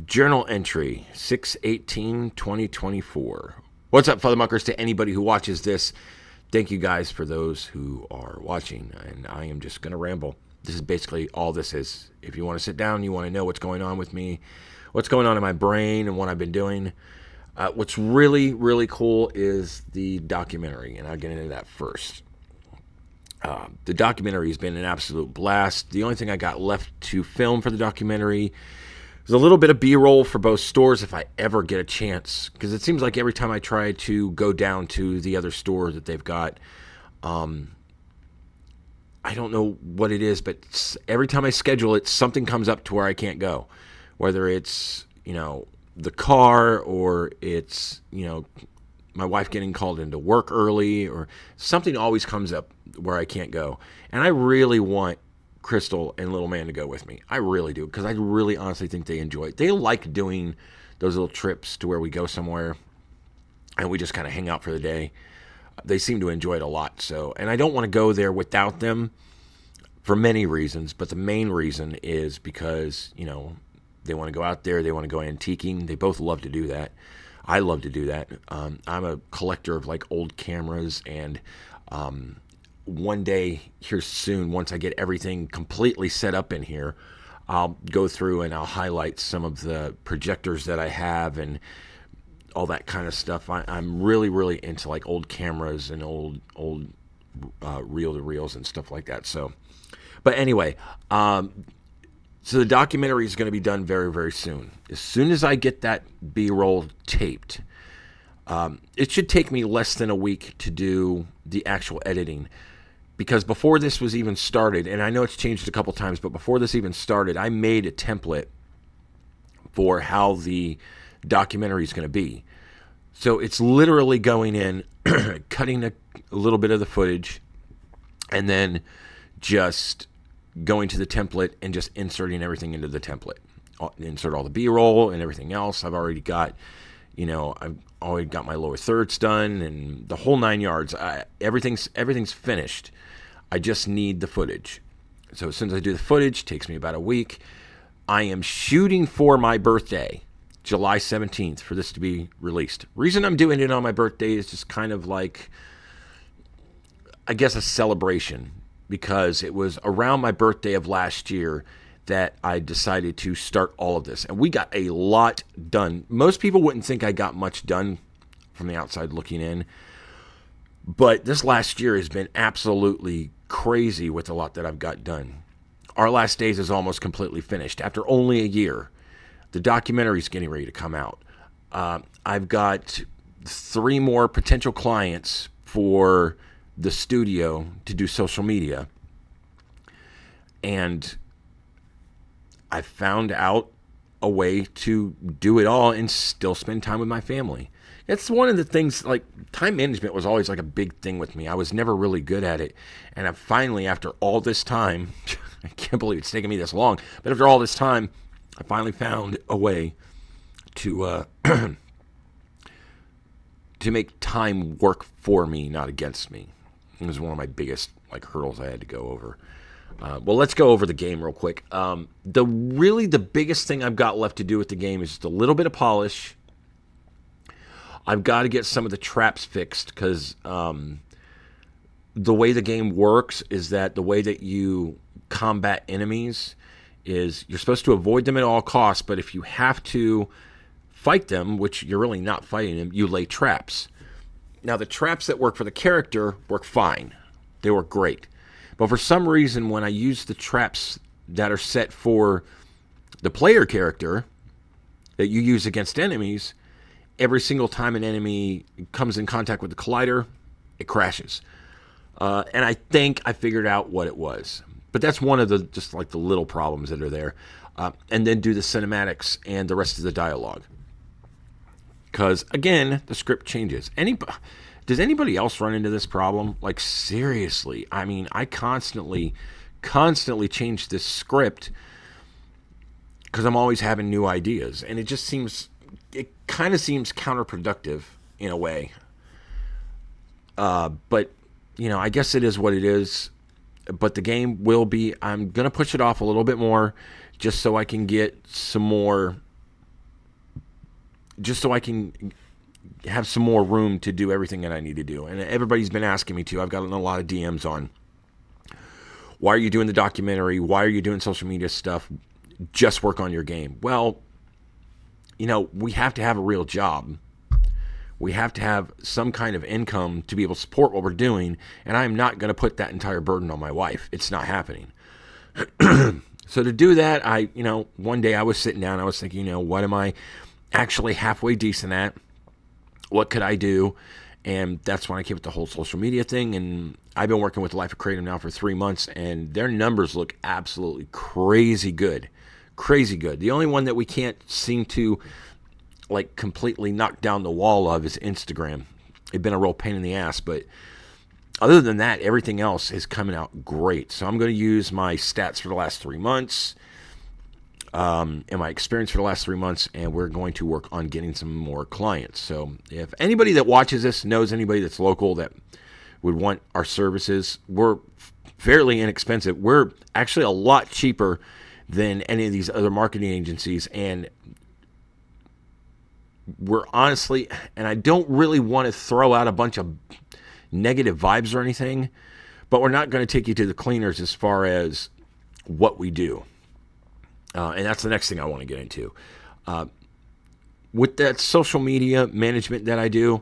Journal entry 6/18/2024. What's up, Fathermuckers? To anybody who watches this, thank you guys for those who are watching. And I am just going to ramble. This is basically all this is. If you want to sit down, you want to know what's going on with me, what's going on in my brain, and what I've been doing. What's really, really cool is the documentary, and I'll get into that first. The documentary has been an absolute blast. The only thing I got left to film for the documentary is a little bit of B-roll for both stores if I ever get a chance, because it seems like every time I try to go down to the other store that they've got, I don't know what it is, but every time I schedule it, something comes up to where I can't go, whether it's, the car, or it's, my wife getting called into work early, or something always comes up where I can't go. And I really want Crystal and Little Man to go with me. I really do, because I really honestly think they enjoy it. They like doing those little trips to where we go somewhere and we just kind of hang out for the day. They seem to enjoy it a lot. So, and I don't want to go there without them for many reasons, but the main reason is because, they want to go out there, they want to go antiquing. They both love to do that. I love to do that. I'm a collector of like old cameras, and one day here soon, once I get everything completely set up in here, I'll go through and I'll highlight some of the projectors that I have and all that kind of stuff. I'm really, really into like old cameras and old reel-to-reels and stuff like that. So, but anyway, so the documentary is going to be done very, very soon. As soon as I get that B-roll taped, it should take me less than a week to do the actual editing. Because before this was even started, and I know it's changed a couple times, but before this even started, I made a template for how the documentary is going to be. So it's literally going in, cutting a little bit of the footage, and then just going to the template and just inserting everything into the template. Insert all the B-roll and everything else. I've already got, I've already got my lower thirds done and the whole 9 yards. Everything's finished. I just need the footage. So as soon as I do the footage, it takes me about a week. I am shooting for my birthday, July 17th, for this to be released. Reason I'm doing it on my birthday is just kind of like, I guess, a celebration, because it was around my birthday of last year that I decided to start all of this. And we got a lot done. Most people wouldn't think I got much done from the outside looking in. But this last year has been absolutely crazy with a lot that I've got done. Our Last Days is almost completely finished after only a year. The documentary is getting ready to come out. I've got 3 more potential clients for the studio to do social media. And I found out a way to do it all and still spend time with my family. That's one of the things, like, time management was always like a big thing with me. I was never really good at it. And I finally, after all this time, I can't believe it's taken me this long, but after all this time, I finally found a way to to make time work for me, not against me. It was one of my biggest hurdles I had to go over. Well, let's go over the game real quick. The biggest thing I've got left to do with the game is just a little bit of polish. I've got to get some of the traps fixed, because the way the game works is that the way that you combat enemies is you're supposed to avoid them at all costs, but if you have to fight them, which you're really not fighting them, you lay traps. Now, the traps that work for the character work fine. They work great. But for some reason, when I use the traps that are set for the player character that you use against enemies, every single time an enemy comes in contact with the collider, it crashes. And I think I figured out what it was. But that's one of the little problems that are there. And then do the cinematics and the rest of the dialogue. Because, again, the script changes. Does anybody else run into this problem? Like, seriously. I mean, I constantly change this script because I'm always having new ideas. And it kind of seems counterproductive in a way. But, I guess it is what it is. But the game will be, I'm going to push it off a little bit more just so I can get some more just so I can have some more room to do everything that I need to do. And everybody's been asking me to. I've gotten a lot of DMs on, why are you doing the documentary? Why are you doing social media stuff? Just work on your game. Well, we have to have a real job. We have to have some kind of income to be able to support what we're doing. And I'm not going to put that entire burden on my wife. It's not happening. So to do that, one day I was sitting down, I was thinking, what am I actually halfway decent at? What could I do? And that's when I came with the whole social media thing. And I've been working with Life of Kratom now for 3 months, and their numbers look absolutely crazy good. Crazy good. The only one that we can't seem to completely knock down the wall of is Instagram. It's been a real pain in the ass, but other than that, everything else is coming out great. So I'm going to use my stats for the last 3 months and my experience for the last 3 months, and we're going to work on getting some more clients. So if anybody that watches this knows anybody that's local that would want our services, we're fairly inexpensive. We're actually a lot cheaper than any of these other marketing agencies, and we're honestly, and I don't really want to throw out a bunch of negative vibes or anything, but we're not going to take you to the cleaners as far as what we do. And that's the next thing I want to get into. With that social media management that I do,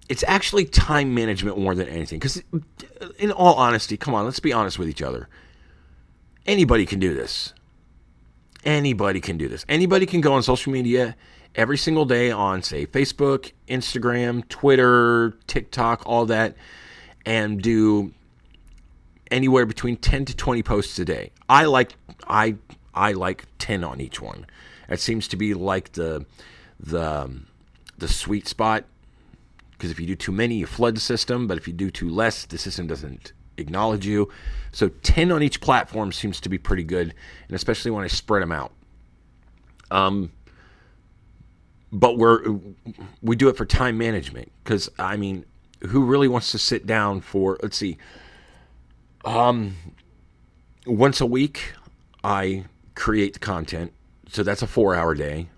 it's actually time management more than anything. Because in all honesty, come on, let's be honest with each other. Anybody can do this. Anybody can do this. Anybody can go on social media every single day on, say, Facebook, Instagram, Twitter, TikTok, all that, and do anywhere between 10 to 20 posts a day. I like 10 on each one. It seems to be like the sweet spot, because if you do too many, you flood the system, but if you do too less, the system doesn't acknowledge you. So 10 on each platform seems to be pretty good, and especially when I spread them out. But we do it for time management, because who really wants to sit down for, let's see, once a week I create the content, so that's a 4-hour day,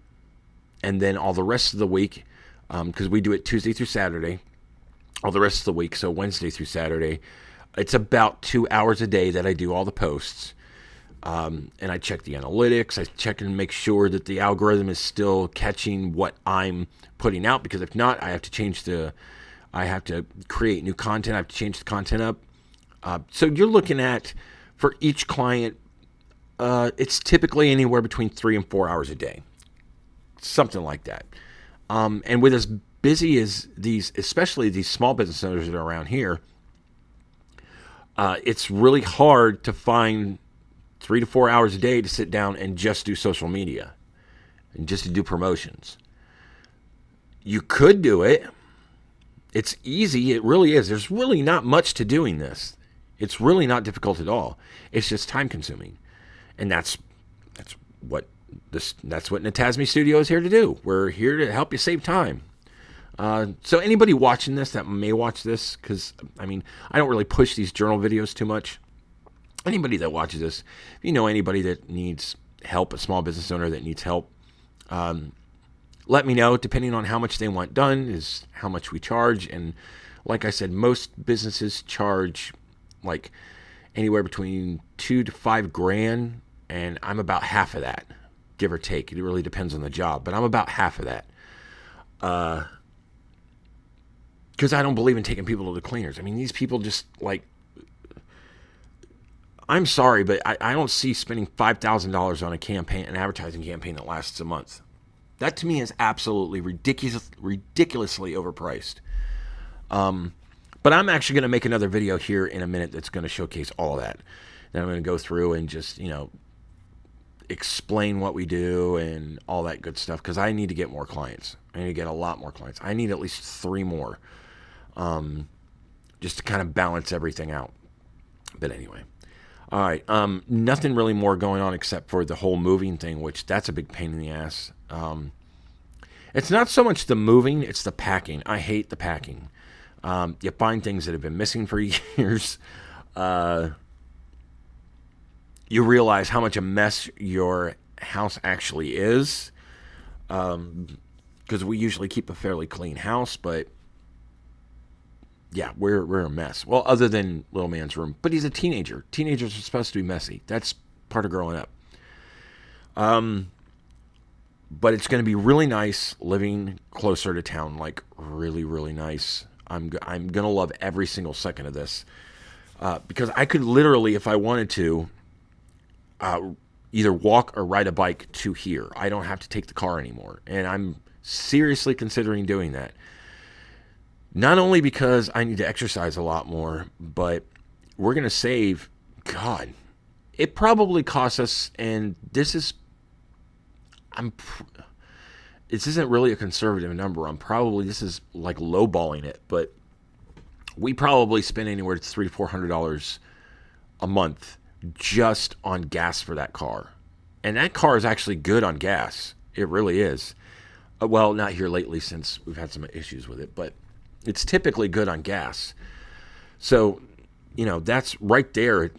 and then all the rest of the week, because we do it Tuesday through Saturday, all the rest of the week, so Wednesday through Saturday, it's about 2 hours a day that I do all the posts. And I check the analytics. I check and make sure that the algorithm is still catching what I'm putting out, because if not, I have to create new content. I have to change the content up. So you're looking at, for each client, it's typically anywhere between 3 and 4 hours a day, something like that. And with as busy as these, especially these small business owners that are around here, it's really hard to find 3 to 4 hours a day to sit down and just do social media and just to do promotions. You could do it. It's easy. It really is. There's really not much to doing this. It's really not difficult at all. It's just time consuming. And that's what Natasmi Studio is here to do. We're here to help you save time. So anybody watching this that may watch this, because I don't really push these journal videos too much. Anybody that watches this, if you know anybody that needs help, a small business owner that needs help, let me know. Depending on how much they want done is how much we charge. And like I said, most businesses charge like anywhere between $2,000 to $5,000, and I'm about half of that, give or take. It really depends on the job, but I'm about half of that. Because I don't believe in taking people to the cleaners. These people just I'm sorry, but I don't see spending $5,000 on a campaign, an advertising campaign that lasts a month. That to me is absolutely ridiculously overpriced. But I'm actually going to make another video here in a minute that's going to showcase all of that. Then I'm going to go through and just, explain what we do and all that good stuff, because I need to get more clients. I need to get a lot more clients. I need at least 3 more, just to kind of balance everything out. But anyway. All right, nothing really more going on except for the whole moving thing, which that's a big pain in the ass. It's not so much the moving, it's the packing. I hate the packing. You find things that have been missing for years. You realize how much a mess your house actually is. because we usually keep a fairly clean house, but yeah, we're a mess. Well, other than little man's room, but he's a teenager. Teenagers are supposed to be messy. That's part of growing up. But it's going to be really nice living closer to town, like really, really nice. I'm going to love every single second of this because I could literally, if I wanted to, either walk or ride a bike to here. I don't have to take the car anymore, and I'm seriously considering doing that. Not only because I need to exercise a lot more, but we're going to save, God, it probably costs us, and this isn't really a conservative number. This is like lowballing it, but we probably spend anywhere to $300-400 a month just on gas for that car. And that car is actually good on gas. It really is. Well, not here lately since we've had some issues with it, but it's typically good on gas. So, that's right there.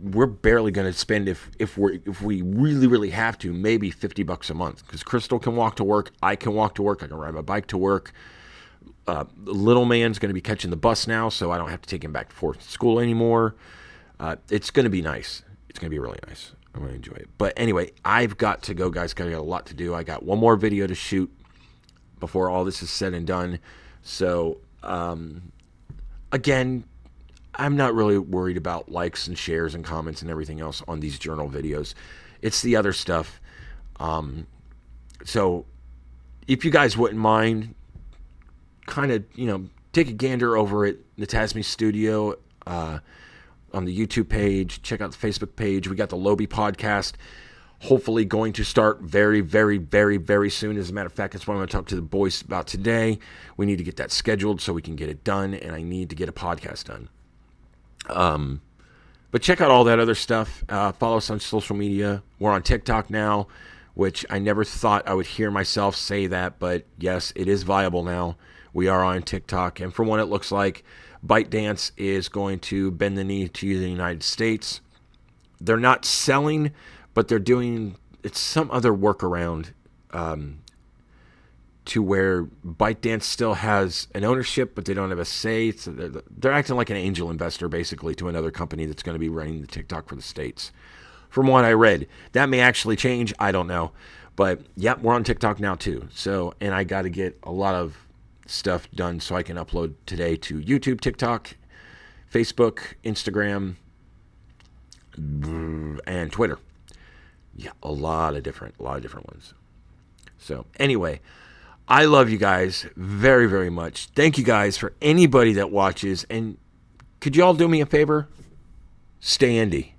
We're barely going to spend if we really, really have to, maybe $50 a month, because Crystal can walk to work. I can walk to work. I can ride my bike to work. Little man's going to be catching the bus now, so I don't have to take him back and forth to school anymore. It's going to be nice. It's going to be really nice. I'm going to enjoy it. But anyway, I've got to go, guys. I got a lot to do. I got one more video to shoot before all this is said and done. So, again, I'm not really worried about likes and shares and comments and everything else on these journal videos. It's the other stuff. So if you guys wouldn't mind, kind of, take a gander over at Natasmi Studio on the YouTube page. Check out the Facebook page. We got the Lobi podcast. Hopefully going to start very, very, very, very soon. As a matter of fact, that's what I'm going to talk to the boys about today. We need to get that scheduled so we can get it done, and I need to get a podcast done. But check out all that other stuff. Follow us on social media. We're on TikTok now, which I never thought I would hear myself say that, but yes, it is viable now. We are on TikTok, and from what it looks like, ByteDance is going to bend the knee to the United States. They're not selling, but they're doing some other workaround to where ByteDance still has an ownership, but they don't have a say. So they're acting like an angel investor, basically, to another company that's going to be running the TikTok for the States. From what I read, that may actually change. I don't know. But, yep, we're on TikTok now, too. So, and I got to get a lot of stuff done so I can upload today to YouTube, TikTok, Facebook, Instagram, and Twitter. Yeah, a lot of different ones. So, anyway, I love you guys very, very much. Thank you guys for anybody that watches. And could you all do me a favor? Stay indie.